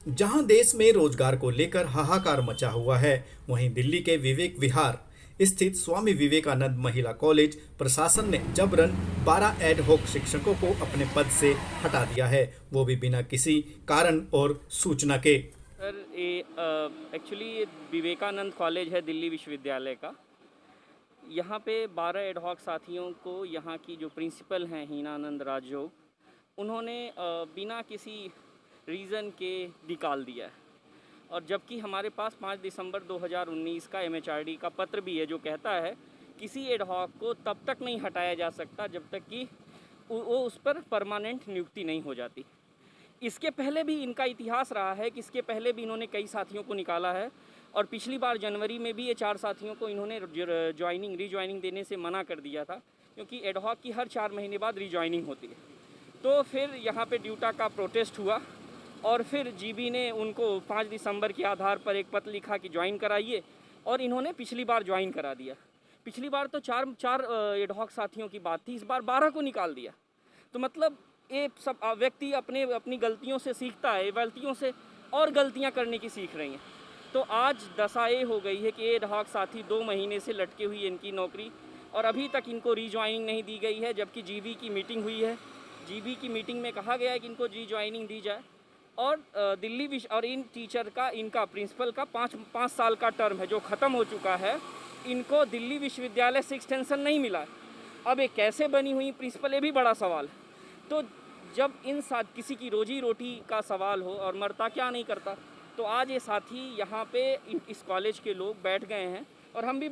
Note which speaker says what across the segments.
Speaker 1: जहां देश में रोजगार को लेकर हाहाकार मचा हुआ है, वहीं दिल्ली के विवेक विहार स्थित स्वामी विवेकानंद महिला कॉलेज प्रशासन ने जबरन 12 एड हॉक शिक्षकों को अपने पद से हटा दिया है, वो भी बिना किसी कारण और सूचना के।
Speaker 2: सर ये एक्चुअली ये विवेकानंद कॉलेज है दिल्ली विश्वविद्यालय का। यहाँ पे 12 एडहॉक साथियों को यहाँ की जो प्रिंसिपल हैं हीनानंद राजयोग उन्होंने बिना किसी रीज़न के निकाल दिया है। और जबकि हमारे पास 5 दिसंबर 2019 का एमएचआरडी का पत्र भी है जो कहता है किसी एडहॉक को तब तक नहीं हटाया जा सकता जब तक कि वो उस पर परमानेंट नियुक्ति नहीं हो जाती। इसके पहले भी इनका इतिहास रहा है कि इसके पहले भी इन्होंने कई साथियों को निकाला है और पिछली बार जनवरी में भी ये 4 साथियों को इन्होंने रीजॉइनिंग देने से मना कर दिया था, क्योंकि एडहॉक की हर 4 महीने बाद रीजॉइनिंग होती है। तो फिर यहाँ पे ड्यूटा का प्रोटेस्ट हुआ और फिर जीबी ने उनको 5 दिसंबर के आधार पर एक पत्र लिखा कि ज्वाइन कराइए, और इन्होंने पिछली बार ज्वाइन करा दिया। पिछली बार तो चार एडहॉक साथियों की बात थी, इस बार 12 को निकाल दिया। तो मतलब ये सब व्यक्ति अपनी गलतियों से सीखता है, गलतियों से और गलतियां करने की सीख रही हैं। तो आज दशा ये हो गई है कि एडहॉक साथी 2 महीने से लटके हुई है इनकी नौकरी, और अभी तक इनको रीज्वाइनिंग नहीं दी गई है, जबकि जीबी की मीटिंग हुई है। जीबी की मीटिंग में कहा गया है कि इनको रीज्वाइनिंग दी जाए। और और इन टीचर का, इनका प्रिंसिपल का 5 साल का टर्म है जो ख़त्म हो चुका है। इनको दिल्ली विश्वविद्यालय से एक्सटेंशन नहीं मिला। अब ये कैसे बनी हुई प्रिंसिपल, ये भी बड़ा सवाल है। तो जब इन साथ किसी की रोजी रोटी का सवाल हो और मरता क्या नहीं करता, तो आज ये साथी यहाँ पे इस कॉलेज के लोग बैठ गए हैं। और हम भी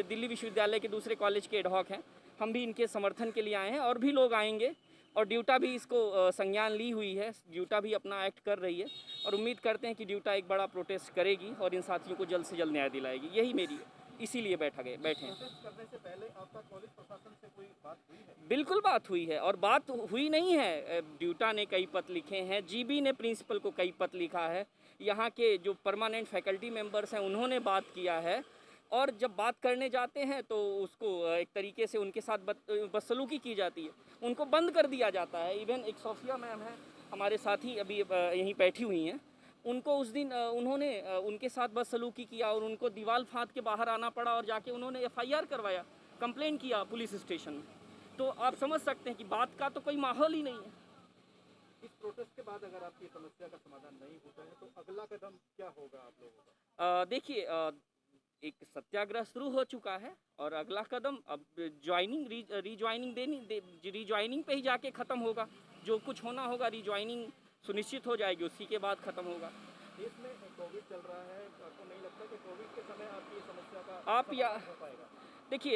Speaker 2: दिल्ली विश्वविद्यालय के दूसरे कॉलेज के एडहॉक हैं, हम भी इनके समर्थन के लिए आए हैं और भी लोग आएंगे। और ड्यूटा भी इसको संज्ञान ली हुई है, ड्यूटा भी अपना एक्ट कर रही है, और उम्मीद करते हैं कि ड्यूटा एक बड़ा प्रोटेस्ट करेगी और इन साथियों को जल्द से जल्द न्याय दिलाएगी। यही मेरी, इसीलिए बैठे हैं।
Speaker 3: प्रोटेस्ट करने से पहले आपका कॉलेज प्रशासन से कोई बात हुई है?
Speaker 2: बिल्कुल बात हुई है, और बात हुई नहीं है। ड्यूटा ने कई पत्र लिखे हैं, जीबी ने प्रिंसिपल को कई पत्र लिखा है, यहाँ के जो परमानेंट फैकल्टी मेंबर्स हैं उन्होंने बात किया है। और जब बात करने जाते हैं तो उसको एक तरीके से उनके साथ बदसलूकी की जाती है, उनको बंद कर दिया जाता है। इवन एक सोफिया मैम है हमारे साथी, अभी यहीं बैठी हुई हैं, उनको उस दिन उन्होंने उनके साथ बदसलूकी किया और उनको दीवार फाँद के बाहर आना पड़ा, और जाके उन्होंने एफआईआर करवाया, कंप्लेंट किया पुलिस स्टेशन में। तो आप समझ सकते हैं कि बात का तो कोई माहौल ही नहीं है।
Speaker 3: इस प्रोटेस्ट के बाद अगर आपकी समस्या का समाधान नहीं होता है तो अगला कदम क्या होगा आप लोगों का?
Speaker 2: देखिए, एक सत्याग्रह शुरू हो चुका है और अगला कदम अब रीज्वाइनिंग पे ही जाके ख़त्म होगा। जो कुछ होना होगा, रीज्वाइनिंग सुनिश्चित हो जाएगी, उसी के बाद ख़त्म होगा।
Speaker 3: देश में कोविड चल रहा है, आपको नहीं लगता कि कोविड के समय आपकी समस्या का
Speaker 2: आप या
Speaker 3: समाधान हो पाएगा?
Speaker 2: देखिए,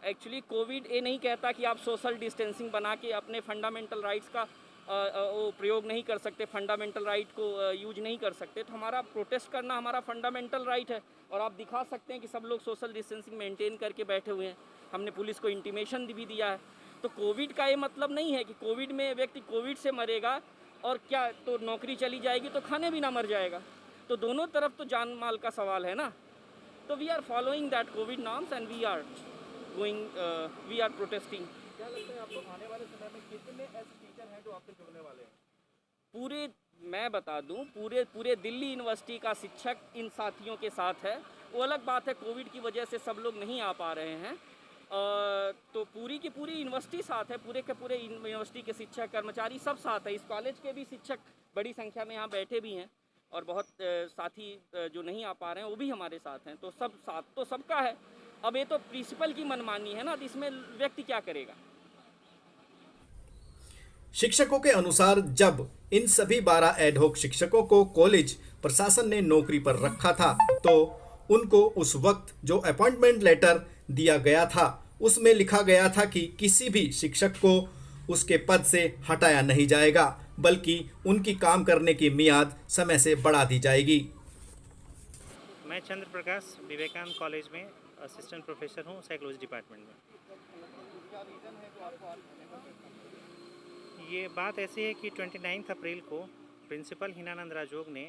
Speaker 2: एक्चुअली कोविड ये नहीं कहता कि आप सोशल डिस्टेंसिंग बना के अपने फंडामेंटल राइट्स का वो प्रयोग नहीं कर सकते, फंडामेंटल राइट को यूज नहीं कर सकते। तो हमारा प्रोटेस्ट करना हमारा फंडामेंटल राइट है, और आप दिखा सकते हैं कि सब लोग सोशल डिस्टेंसिंग मेंटेन करके बैठे हुए हैं। हमने पुलिस को इंटीमेशन भी दिया है। तो कोविड का ये मतलब नहीं है कि कोविड में व्यक्ति कोविड से मरेगा और क्या तो नौकरी चली जाएगी तो खाने भी ना मर जाएगा। तो दोनों तरफ तो जान माल का सवाल है ना। तो we are following that COVID norms and we are protesting.
Speaker 3: क्या लगता है आपको आने वाले समय में कितने ऐसे टीचर हैं जो आपसे जुड़ने वाले हैं?
Speaker 2: पूरे, मैं बता दूं, पूरे दिल्ली यूनिवर्सिटी का शिक्षक इन साथियों के साथ है। वो अलग बात है कोविड की वजह से सब लोग नहीं आ पा रहे हैं, तो पूरी की पूरी यूनिवर्सिटी साथ है, पूरे के पूरे यूनिवर्सिटी के शिक्षक कर्मचारी सब साथ है। इस कॉलेज के भी शिक्षक बड़ी संख्या में यहाँ बैठे भी हैं, और बहुत साथी जो नहीं आ पा रहे हैं वो भी हमारे साथ हैं। तो सब साथ तो सबका है। अब ये तो प्रिंसिपल की मनमानी है ना, तो इसमें व्यक्ति क्या करेगा।
Speaker 1: शिक्षकों के अनुसार जब इन सभी 12 एडहॉक शिक्षकों को कॉलेज प्रशासन ने नौकरी पर रखा था, तो उनको उस वक्त जो अपॉइंटमेंट लेटर दिया गया था उसमें लिखा गया था कि किसी भी शिक्षक को उसके पद से हटाया नहीं जाएगा, बल्कि उनकी काम करने की मियाद समय से बढ़ा दी जाएगी।
Speaker 4: मैं चंद्र प्रकाश विवेकानंद कॉलेज में असिस्टेंट प्रोफेसर हूँ, साइकोलॉजी डिपार्टमेंट में।
Speaker 3: क्या रीज़न है जो आपको आज
Speaker 4: ये बात ऐसी है कि 29 अप्रैल को प्रिंसिपल हीनानंद राजयोग ने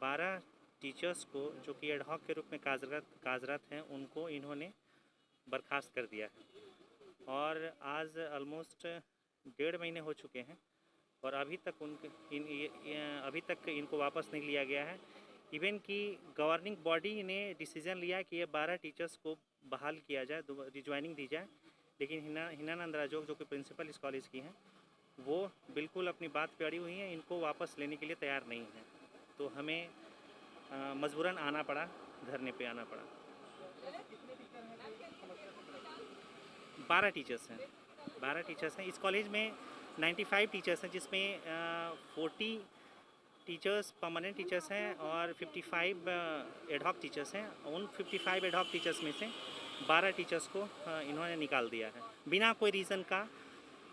Speaker 4: 12 टीचर्स को जो कि एडहॉक के रूप में कार्यरत हैं उनको इन्होंने बर्खास्त कर दिया है। और आज ऑलमोस्ट 1.5 महीने हो चुके हैं और अभी तक अभी तक इनको वापस नहीं लिया गया है। इवन कि गवर्निंग बॉडी ने डिसीजन लिया कि ये 12 टीचर्स को बहाल किया जाए, रिज्वाइनिंग दी जाए, लेकिन हिनानंद राजोग जो कि प्रिंसिपल इस कॉलेज की हैं वो बिल्कुल अपनी बात पे अड़ी हुई हैं, इनको वापस लेने के लिए तैयार नहीं हैं। तो हमें मजबूरन आना पड़ा, धरने पे आना पड़ा। 12 टीचर्स हैं, 12 टीचर्स हैं इस कॉलेज में। 95 टीचर्स हैं, जिसमें 40 टीचर्स परमानेंट टीचर्स हैं और 55 एडहॉक टीचर्स हैं। उन 55 एडहॉक टीचर्स में से 12 टीचर्स को इन्होंने निकाल दिया है बिना कोई रीज़न का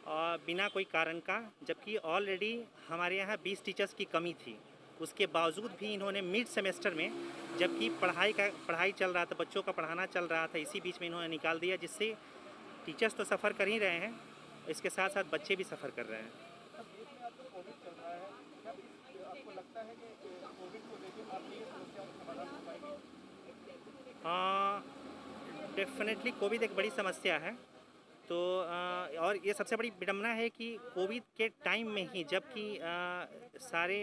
Speaker 4: और बिना कोई कारण का, जबकि ऑलरेडी हमारे यहाँ 20 टीचर्स की कमी थी। उसके बावजूद भी इन्होंने मिड सेमेस्टर में, जबकि पढ़ाई चल रहा था, बच्चों का पढ़ाना चल रहा था, इसी बीच में इन्होंने निकाल दिया, जिससे टीचर्स तो सफ़र कर ही रहे हैं, इसके साथ साथ बच्चे भी सफ़र कर रहे हैं। डेफिनेटली कोविड एक बड़ी समस्या है। तो और ये सबसे बड़ी विडंबना है कि कोविड के टाइम में ही, जबकि सारे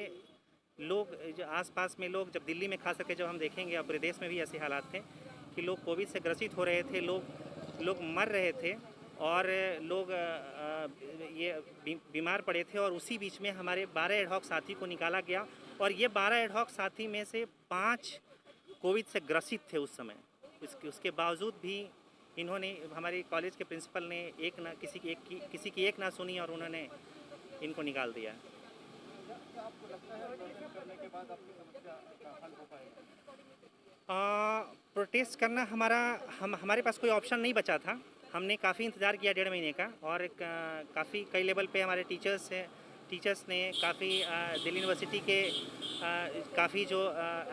Speaker 4: लोग जो आसपास में लोग, जब दिल्ली में खास करके जब हम देखेंगे, और पूरे देश में भी ऐसे हालात थे कि लोग कोविड से ग्रसित हो रहे थे, लोग मर रहे थे और लोग ये बीमार पड़े थे, और उसी बीच में हमारे 12 एडहॉक साथी को निकाला गया, और ये 12 एडहॉक साथी में से 5 कोविड से ग्रसित थे उस समय। उसके बावजूद भी इन्होंने, हमारे कॉलेज के प्रिंसिपल ने किसी की एक ना सुनी और उन्होंने इनको निकाल दिया। प्रोटेस्ट करना हमारे पास कोई ऑप्शन नहीं बचा था। हमने काफ़ी इंतज़ार किया 1.5 महीने का, और काफ़ी कई लेवल पे हमारे टीचर्स ने काफ़ी दिल्ली यूनिवर्सिटी के काफ़ी जो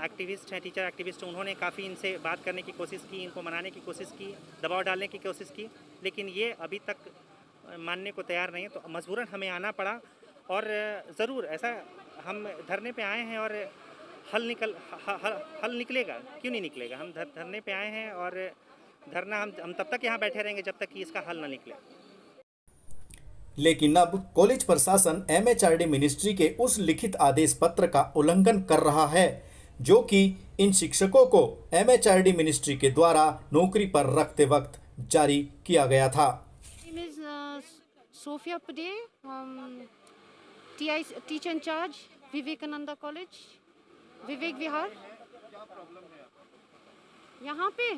Speaker 4: एक्टिविस्ट हैं, टीचर एक्टिविस्ट, उन्होंने काफ़ी इनसे बात करने की कोशिश की, इनको मनाने की कोशिश की, दबाव डालने की कोशिश की, लेकिन ये अभी तक मानने को तैयार नहीं है। तो मजबूरन हमें आना पड़ा, और ज़रूर ऐसा हम धरने पे आए हैं और हल निकलेगा, क्यों नहीं निकलेगा। हम धरने पे आए हैं और धरना हम तब तक यहाँ बैठे रहेंगे जब तक कि इसका हल ना निकले।
Speaker 1: लेकिन अब कॉलेज प्रशासन MHRD मिनिस्ट्री के उस लिखित आदेश पत्र का उल्लंघन कर रहा है जो कि इन शिक्षकों को MHRD मिनिस्ट्री के द्वारा नौकरी पर रखते वक्त जारी किया गया था।
Speaker 5: सोफिया पडे, teacher in charge, Vivekananda college, Vivek Vihar. यहाँ पे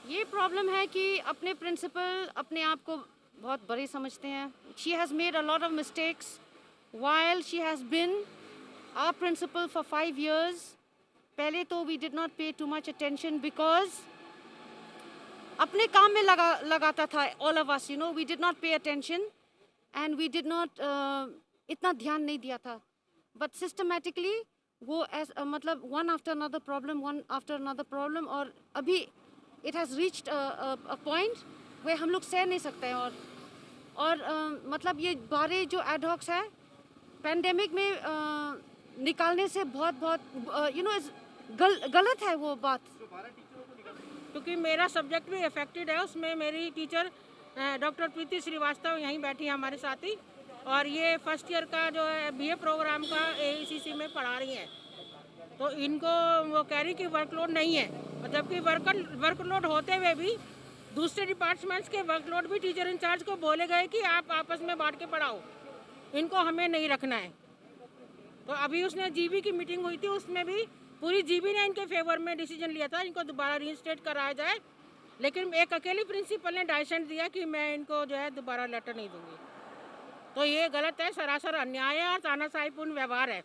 Speaker 5: ये प्रॉब्लम है कि अपने प्रिंसिपल अपने आप को बहुत बड़े समझते हैं। She has made a lot of mistakes while she has been our principal for 5 years. पहले तो we did not pay too much attention because अपने काम में लगाता था all of us, you know, we did not pay attention and we did not इतना ध्यान नहीं दिया था, but systematically वो मतलब one after another problem, और अभी it has reached a point where हम लोग सह नहीं सकते हैं। और मतलब ये 12 जो एडहॉक्स है पेंडेमिक में निकालने से बहुत यू नो गलत है वो बात,
Speaker 6: क्योंकि मेरा सब्जेक्ट भी अफेक्टेड है। उसमें मेरी टीचर डॉक्टर प्रीति श्रीवास्तव यहीं बैठी है हमारे साथ ही, और ये फर्स्ट ईयर का जो है BA प्रोग्राम का AECC में पढ़ा रही हैं। तो इनको वो कह रही कि वर्कलोड नहीं है, जबकि वर्कलोड होते हुए भी दूसरे डिपार्टमेंट्स के वर्कलोड भी टीचर इंचार्ज को बोले गए कि आप आपस में बांट के पढ़ाओ, इनको हमें नहीं रखना है। तो अभी उसने GB की मीटिंग हुई थी, उसमें भी पूरी GB ने इनके फेवर में डिसीजन लिया था इनको दोबारा रीइंस्टेट कराया जाए, लेकिन एक अकेली प्रिंसिपल ने डाइसेंट दिया कि मैं इनको जो है दोबारा लेटर नहीं दूंगी। तो ये गलत है, सरासर अन्याय है और तानाशाहीपूर्ण व्यवहार है।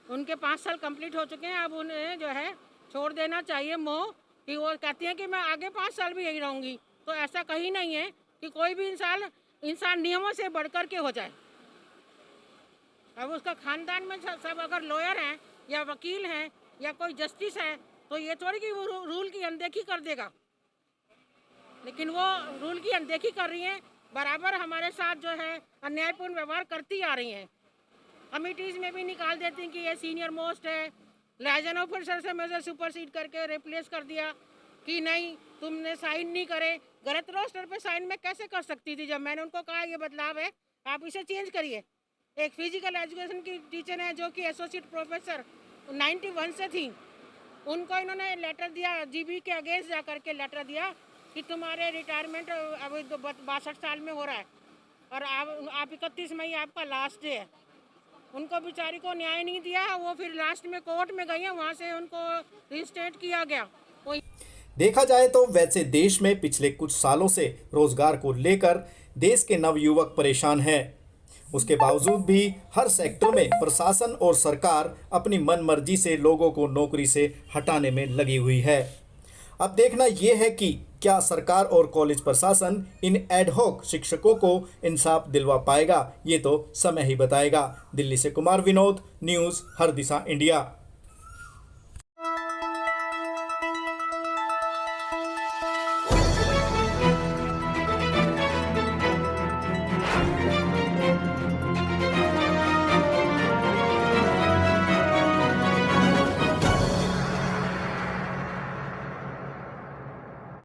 Speaker 6: उनके 5 साल कंप्लीट हो चुके हैं, अब उन्हें जो है छोड़ देना चाहिए मोह, कि वो कहती हैं कि मैं आगे 5 साल भी यही रहूँगी। तो ऐसा कहीं नहीं है कि कोई भी इंसान नियमों से बढ़कर के हो जाए। अब उसका खानदान में सब अगर लॉयर हैं या वकील हैं या कोई जस्टिस है, तो ये थोड़ी कि वो रूल की अनदेखी कर देगा, लेकिन वो रूल की अनदेखी कर रही हैं, बराबर हमारे साथ जो है अन्यायपूर्ण व्यवहार करती आ रही हैं। कमिटीज़ में भी निकाल देती हैं कि ये सीनियर मोस्ट है, लाइजन ऑफिसर से मेजर सुपरसीड करके रिप्लेस कर दिया कि नहीं तुमने साइन नहीं करे। गलत रोस्टर पे साइन में कैसे कर सकती थी, जब मैंने उनको कहा ये बदलाव है आप इसे चेंज करिए, एक फिजिकल एजुकेशन की टीचर है जो कि एसोसिएट प्रोफेसर 91 से थी, उनको इन्होंने लेटर दिया, जीबी के अगेंस्ट जा करके लेटर दिया कि तुम्हारे रिटायरमेंट अभी 62 साल में हो रहा है और आप 31 मई आपका लास्ट डे है। उनको बेचारी को न्याय नहीं दिया, वो फिर लास्ट में कोर्ट में गई है, वहाँ से उनको रिस्टेट किया गया।
Speaker 1: देखा जाए तो वैसे देश में पिछले कुछ सालों से रोजगार को लेकर देश के नवयुवक परेशान हैं। उसके बावजूद भी हर सेक्टर में प्रशासन और सरकार अपनी मनमर्जी से लोगों को नौकरी से हटाने में लगी हुई है। अब देखना यह है कि क्या सरकार और कॉलेज प्रशासन इन एडहॉक शिक्षकों को इंसाफ दिलवा पाएगा, ये तो समय ही बताएगा। दिल्ली से कुमार विनोद, न्यूज़ हर दिशा इंडिया।